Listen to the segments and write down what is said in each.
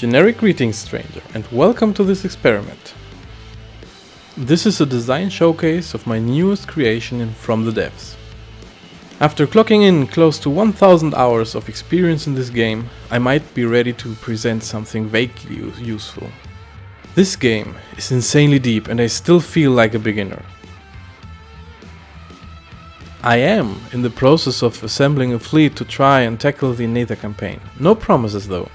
Generic greetings, stranger, and welcome to this experiment. This is a design showcase of my newest creation from the devs. After clocking in close to 1000 hours of experience in this game, I might be ready to present something vaguely useful. This game is insanely deep and I still feel like a beginner. I am in the process of assembling a fleet to try and tackle the Nether campaign. No promises though.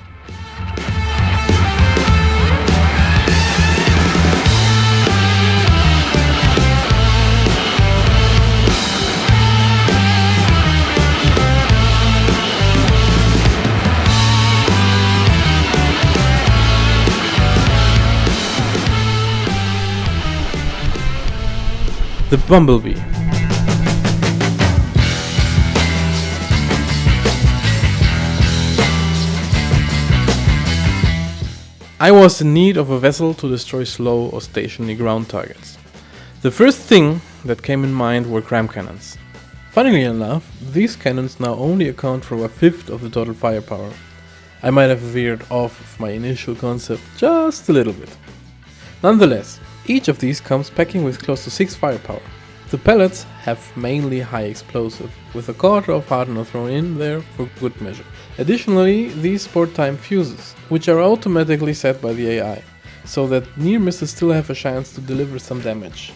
The Bumblebee. I was in need of a vessel to destroy slow or stationary ground targets. The first thing that came in mind were cram cannons. Funnily enough, these cannons now only account for a fifth of the total firepower. I might have veered off of my initial concept just a little bit. Nonetheless, each of these comes packing with close to 6 firepower. The pellets have mainly high explosive, with a quarter of hardener thrown in there for good measure. Additionally, these sport time fuses, which are automatically set by the AI, so that near misses still have a chance to deliver some damage.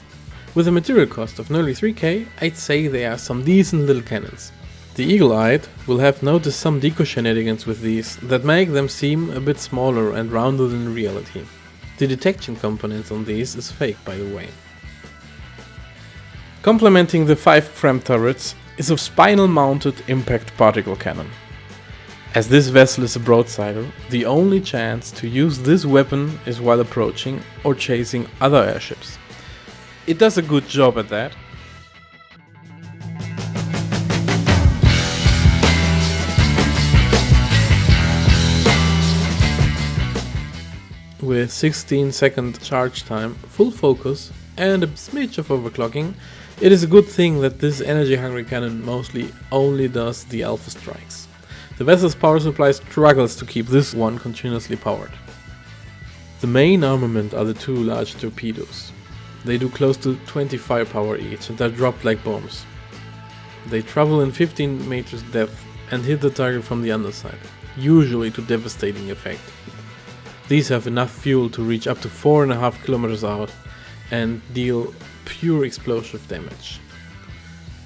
With a material cost of nearly 3k, I'd say they are some decent little cannons. The eagle-eyed will have noticed some deco shenanigans with these that make them seem a bit smaller and rounder than reality. The detection component on these is fake, by the way. Complementing the 5 cram turrets is a spinal-mounted impact particle cannon. As this vessel is a broadsider, the only chance to use this weapon is while approaching or chasing other airships. It does a good job at that. With 16-second charge time, full focus and a smidge of overclocking, it is a good thing that this energy-hungry cannon mostly only does the alpha strikes. The vessel's power supply struggles to keep this one continuously powered. The main armament are the 2 large torpedoes. They do close to 20 firepower each and are dropped like bombs. They travel in 15 meters depth and hit the target from the underside, usually to devastating effect. These have enough fuel to reach up to 4.5 kilometers out and deal pure explosive damage.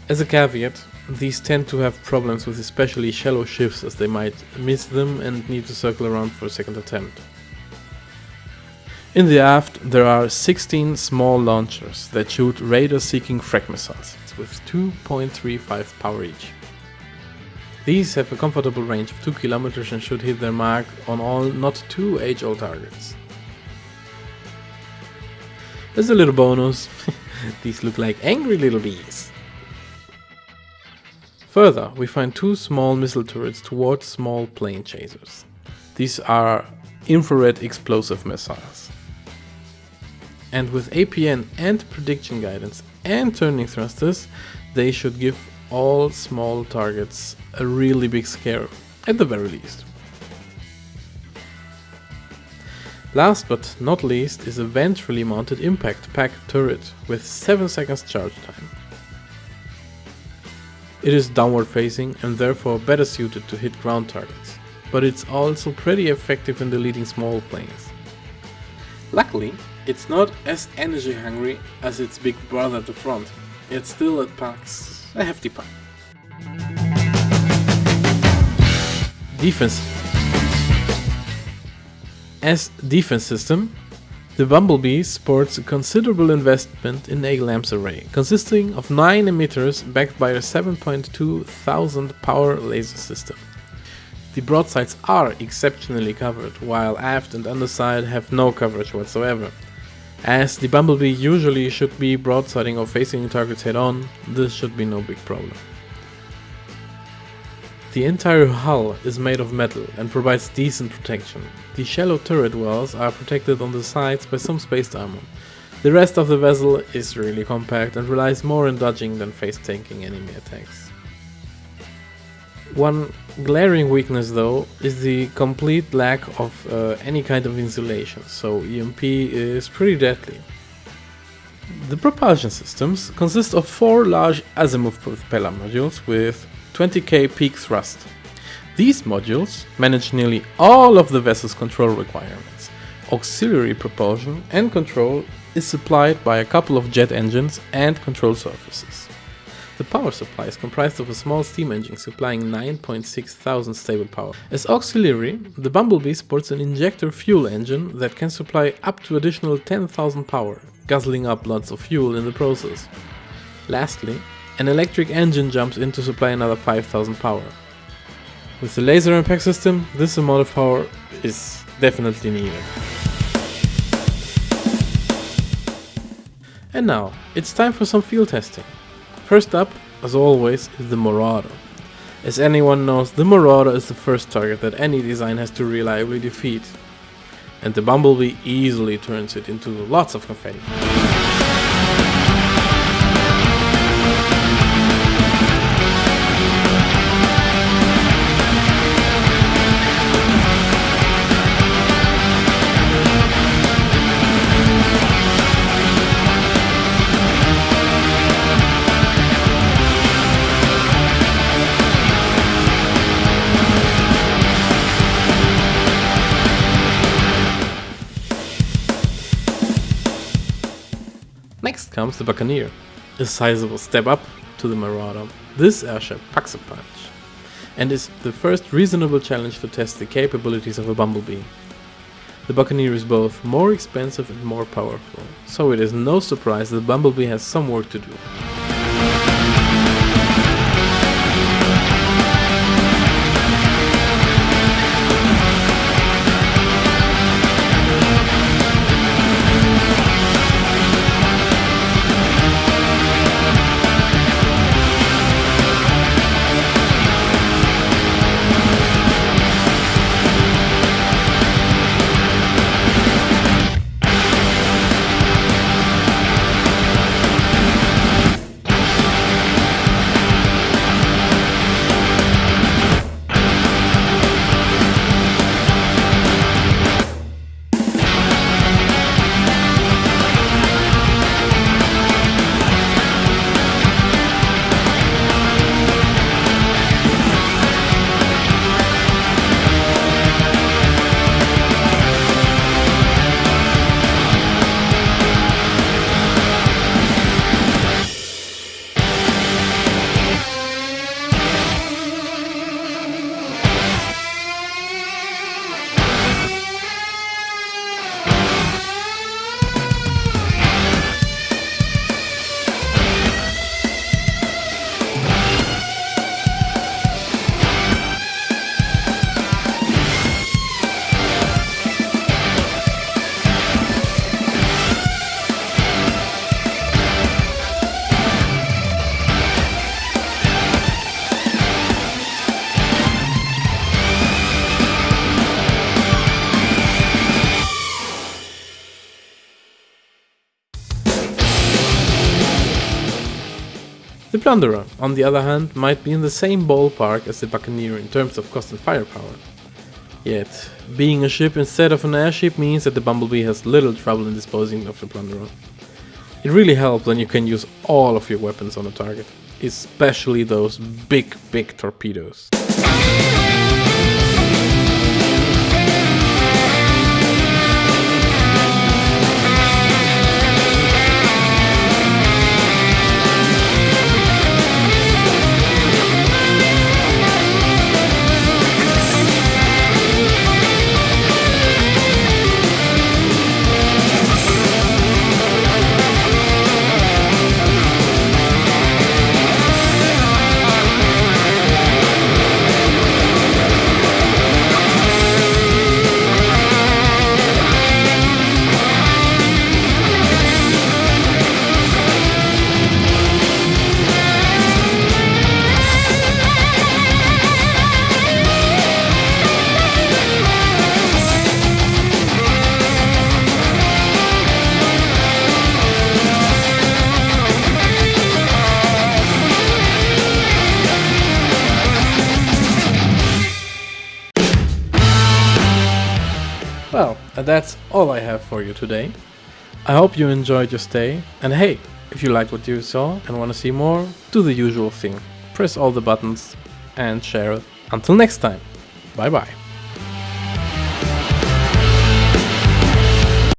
As a caveat, these tend to have problems with especially shallow ships, as they might miss them and need to circle around for a second attempt. In the aft there are 16 small launchers that shoot radar-seeking frag missiles with 2.35 power each. These have a comfortable range of 2 kilometers and should hit their mark on all not too age-old targets. As a little bonus, these look like angry little bees. Further, we find 2 small missile turrets towards small plane chasers. These are infrared explosive missiles. And with APN and prediction guidance and turning thrusters, they should give all small targets a really big scare, at the very least. Last but not least is a ventrally mounted impact pack turret with 7 seconds charge time. It is downward facing and therefore better suited to hit ground targets, but it's also pretty effective in deleting small planes. Luckily, it's not as energy hungry as its big brother at the front, yet still it packs a hefty pack. Defense. As defense system, the Bumblebee sports a considerable investment in a lamps array, consisting of 9 emitters backed by a 7.2 thousand power laser system. The broadsides are exceptionally covered, while aft and underside have no coverage whatsoever. As the Bumblebee usually should be broadsiding or facing targets head-on, this should be no big problem. The entire hull is made of metal and provides decent protection. The shallow turret walls are protected on the sides by some spaced armor. The rest of the vessel is really compact and relies more on dodging than face tanking enemy attacks. One glaring weakness, though, is the complete lack of any kind of insulation, so EMP is pretty deadly. The propulsion systems consist of 4 large azimuth propeller modules with 20k peak thrust. These modules manage nearly all of the vessel's control requirements. Auxiliary propulsion and control is supplied by a couple of jet engines and control surfaces. The power supply is comprised of a small steam engine supplying 9.6 thousand stable power. As auxiliary, the Bumblebee sports an injector fuel engine that can supply up to additional 10,000 power, guzzling up lots of fuel in the process. Lastly, an electric engine jumps in to supply another 5,000 power. With the laser impact system, this amount of power is definitely needed. And now, it's time for some field testing. First up, as always, is the Marauder. As anyone knows, the Marauder is the first target that any design has to reliably defeat. And the Bumblebee easily turns it into lots of confetti. Next comes the Buccaneer, a sizable step up to the Marauder. This airship packs a punch, and is the first reasonable challenge to test the capabilities of a Bumblebee. The Buccaneer is both more expensive and more powerful, so it is no surprise that Bumblebee has some work to do. The Plunderer, on the other hand, might be in the same ballpark as the Buccaneer in terms of cost and firepower. Yet, being a ship instead of an airship means that the Bumblebee has little trouble in disposing of the Plunderer. It really helps when you can use all of your weapons on a target, especially those big torpedoes. Well, that's all I have for you today. I hope you enjoyed your stay, and hey, if you liked what you saw and want to see more, do the usual thing. Press all the buttons and share it. Until next time, bye bye.